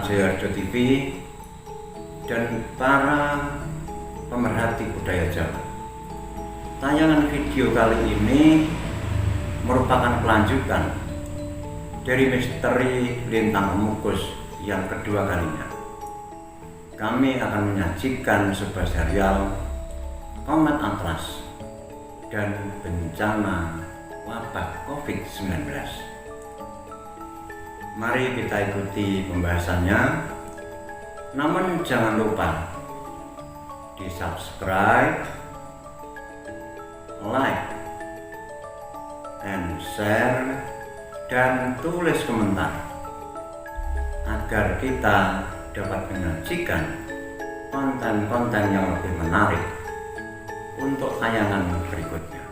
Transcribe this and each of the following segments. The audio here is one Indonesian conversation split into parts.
Jayarjo TV dan para pemerhati budaya Jawa. Tayangan video kali ini merupakan kelanjutan dari misteri Lintang Kemukus yang kedua kalinya. Kami akan menyajikan sebuah serial Komet Atlas dan bencana wabah COVID-19. Mari kita ikuti pembahasannya. Namun jangan lupa di subscribe, like, and share, dan tulis komentar agar kita dapat menyajikan konten-konten yang lebih menarik untuk tayangan berikutnya.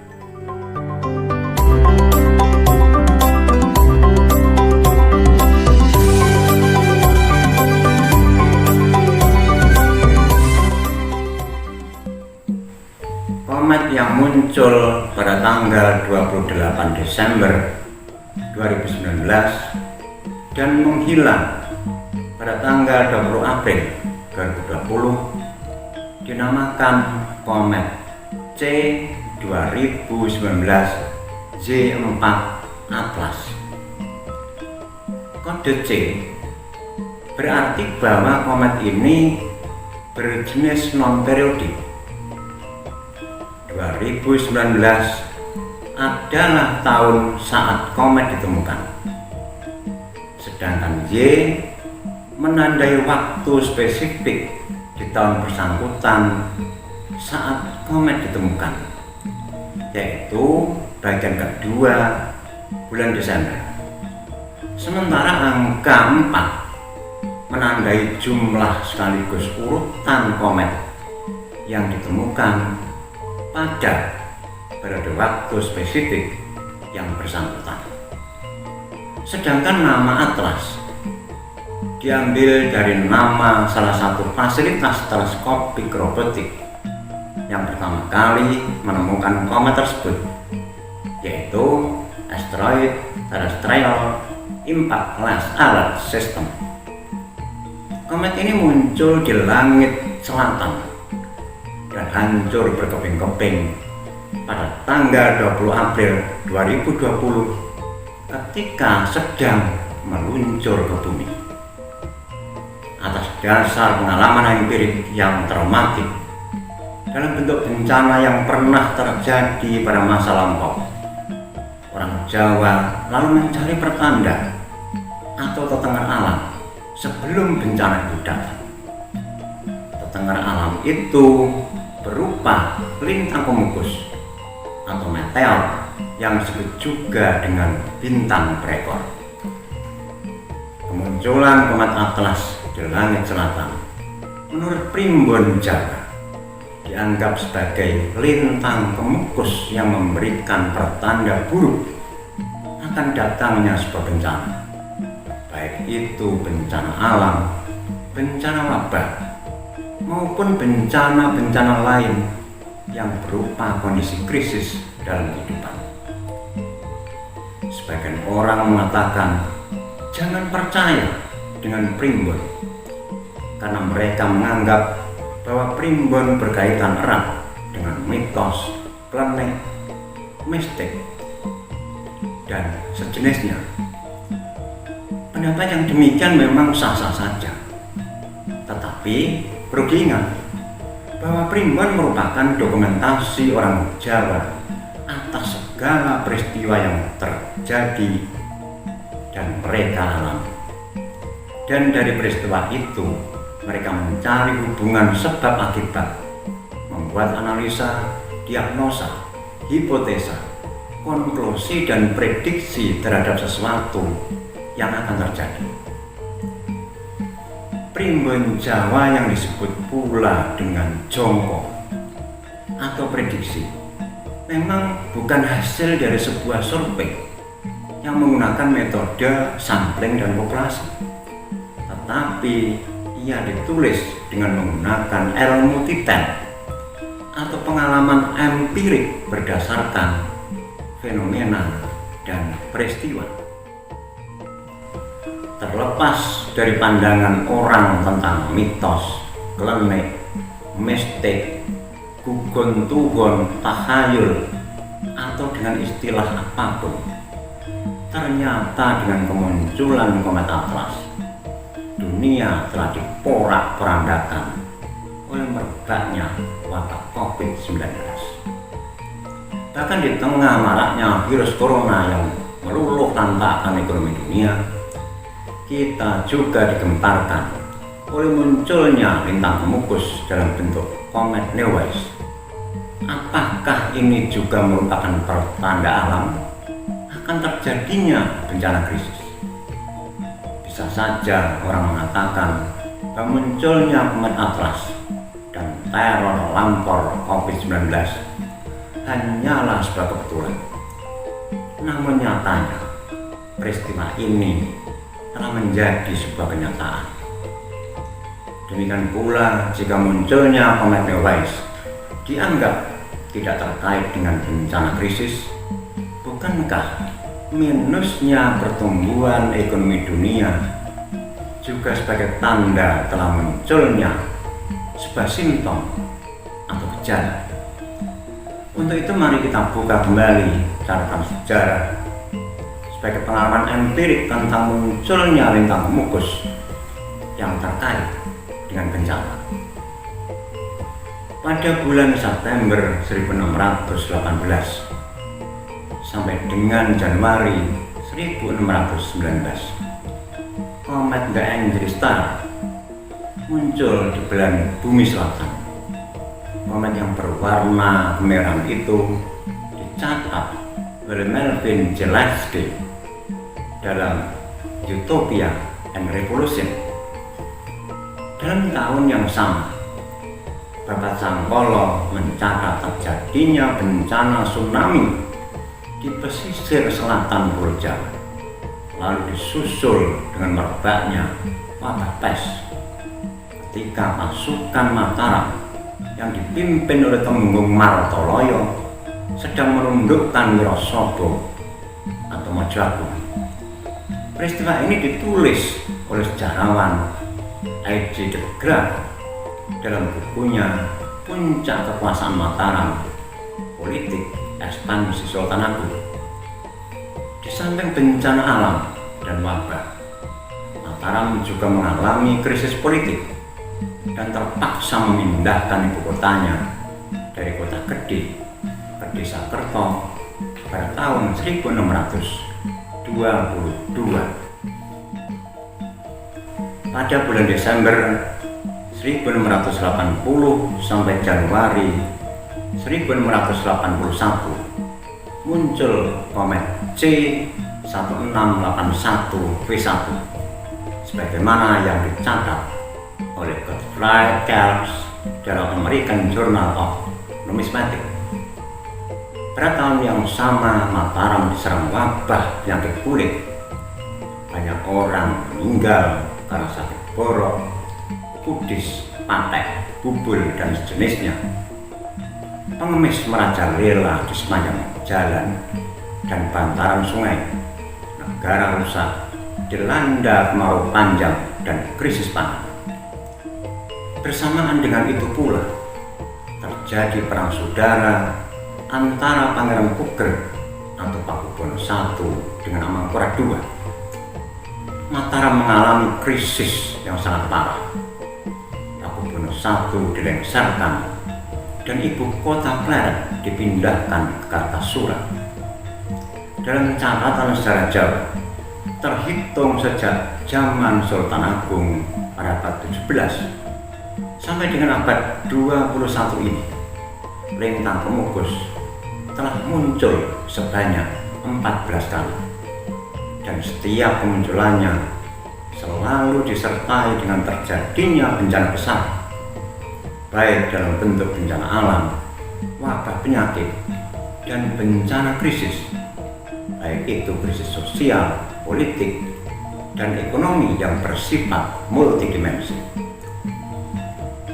Komet yang muncul pada tanggal 28 Desember 2019 dan menghilang pada tanggal 20 April 2020 dinamakan Komet C2019 J4 Atlas. Kode C berarti bahwa komet ini berjenis non-periodik. 2019 adalah tahun saat komet ditemukan, sedangkan Y menandai waktu spesifik di tahun bersangkutan saat komet ditemukan, yaitu bagian kedua bulan Desember. Sementara angka 4 menandai jumlah sekaligus urutan komet yang ditemukan pada periode waktu spesifik yang bersangkutan. Sedangkan nama Atlas diambil dari nama salah satu fasilitas teleskopik robotik yang pertama kali menemukan komet tersebut, yaitu Asteroid Terrestrial Impact Alert System. Komet ini muncul di langit selatan dan hancur berkeping-keping pada tanggal 20 April 2020 ketika sedang meluncur ke bumi. Atas dasar pengalaman empirik yang traumatik dalam bentuk bencana yang pernah terjadi pada masa lampau, orang Jawa lalu mencari pertanda atau tetengar alam sebelum bencana itu datang. Tetengar alam itu berupa lintang kemukus atau meteor yang disebut juga dengan bintang berekor. Kemunculan komet Atlas di langit selatan menurut Primbon Jawa dianggap sebagai lintang kemukus yang memberikan pertanda buruk akan datangnya sebuah bencana, baik itu bencana alam, bencana wabah, maupun bencana-bencana lain yang berupa kondisi krisis dalam kehidupan. Sebagian orang mengatakan jangan percaya dengan Primbon karena mereka menganggap bahwa Primbon berkaitan erat dengan mitos, klenik, mistik, dan sejenisnya. Pendapat yang demikian memang sah-sah saja, tetapi perlu diingat bahwa Primbon merupakan dokumentasi orang Jawa atas segala peristiwa yang terjadi dan mereka alami. Dan dari peristiwa itu mereka mencari hubungan sebab akibat, membuat analisa, diagnosa, hipotesa, konklusi, dan prediksi terhadap sesuatu yang akan terjadi. Primbon Jawa yang disebut pula dengan jongkok atau prediksi memang bukan hasil dari sebuah survei yang menggunakan metode sampling dan populasi, tetapi ia ditulis dengan menggunakan ilmu titan atau pengalaman empirik berdasarkan fenomena dan peristiwa. terlepas dari pandangan orang tentang mitos, klenik, mistik, gugon tuhon, tahayul, atau dengan istilah apapun, ternyata dengan kemunculan komet Atlas, dunia telah diporak-porandakan oleh merebaknya wabah COVID-19. Bahkan di tengah maraknya virus corona yang meluluh lantakkan ekonomi dunia, kita juga digemparkan oleh munculnya lintang pemukus dalam bentuk komet Neowise. Apakah ini juga merupakan pertanda alam akan terjadinya bencana krisis? Bisa saja orang mengatakan bahwa munculnya komet Atlas dan teror lampor COVID-19 hanyalah sebuah kebetulan. Namun nyatanya, peristiwa ini telah menjadi sebuah kenyataan. Demikian pula jika munculnya komet Neowise dianggap tidak terkait dengan bencana krisis, bukankah minusnya pertumbuhan ekonomi dunia juga sebagai tanda telah munculnya sebuah simptom atau gejala? Untuk itu mari kita buka kembali catatan sejarah sebagai pengalaman empirik tentang munculnya lintang pemukus yang terkait dengan bencana. Pada bulan September 1618 sampai dengan Januari 1619, komet The Angry Star muncul di belahan bumi selatan. Komet yang berwarna kemerahan itu dicatat oleh Melvin Gillespie dalam Utopia and Revolution. Dalam tahun yang sama, Bapak Sangkolo mencatat terjadinya bencana tsunami di pesisir selatan Pulau Jawa, lalu disusul dengan merebaknya wabah pes ketika pasukan Mataram yang dipimpin oleh Temenggung Martoloyo sedang merundukkan Wonosobo atau Mojo Agung. Peristiwa ini ditulis oleh sejarawan I.J. de Graaf dalam bukunya Puncak Kekuasaan Mataram, Politik Ekspansi Sultan Agung. Di samping bencana alam dan wabah, Mataram juga mengalami krisis politik dan terpaksa memindahkan ibu kotanya dari kota Kediri ke Desa Kerto pada tahun 1622. Pada bulan Desember 1680 sampai Januari 1681 muncul komet C1681V1 sebagaimana yang dicatat oleh Gottfried Kelps dalam American Journal of Numismatic. Pada tahun yang sama, Mataram diserang wabah penyakit kulit. Banyak orang meninggal karena sakit borok, kudis, patek, bubul, dan sejenisnya. Pengemis merajalela di sepanjang jalan dan bantaran sungai. Negara rusak, dilanda kemarau panjang dan krisis pangan. Bersamaan dengan itu pula terjadi perang saudara antara Pangeran Puger atau Pakubuwono I dengan Amangkurat II. Mataram mengalami krisis yang sangat parah. Pakubuwono I dilengsarkan dan ibu kota Pleret dipindahkan ke Kartasura. Dalam catatan sejarah Jawa, terhitung sejak zaman Sultan Agung pada abad 17 sampai dengan abad 21 ini, lintang pemukus telah muncul sebanyak 14 kali, dan setiap kemunculannya selalu disertai dengan terjadinya bencana besar, baik dalam bentuk bencana alam, wabah penyakit, dan bencana krisis, baik itu krisis sosial, politik, dan ekonomi yang bersifat multidimensi.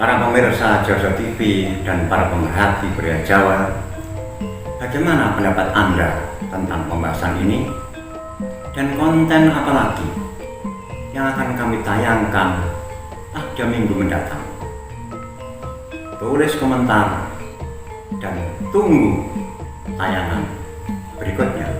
Para pemirsa Joso TV dan para pemerhati budaya Jawa, bagaimana pendapat Anda tentang pembahasan ini? Dan konten apa lagi yang akan kami tayangkan pada minggu mendatang. Tulis komentar dan tunggu tayangan berikutnya.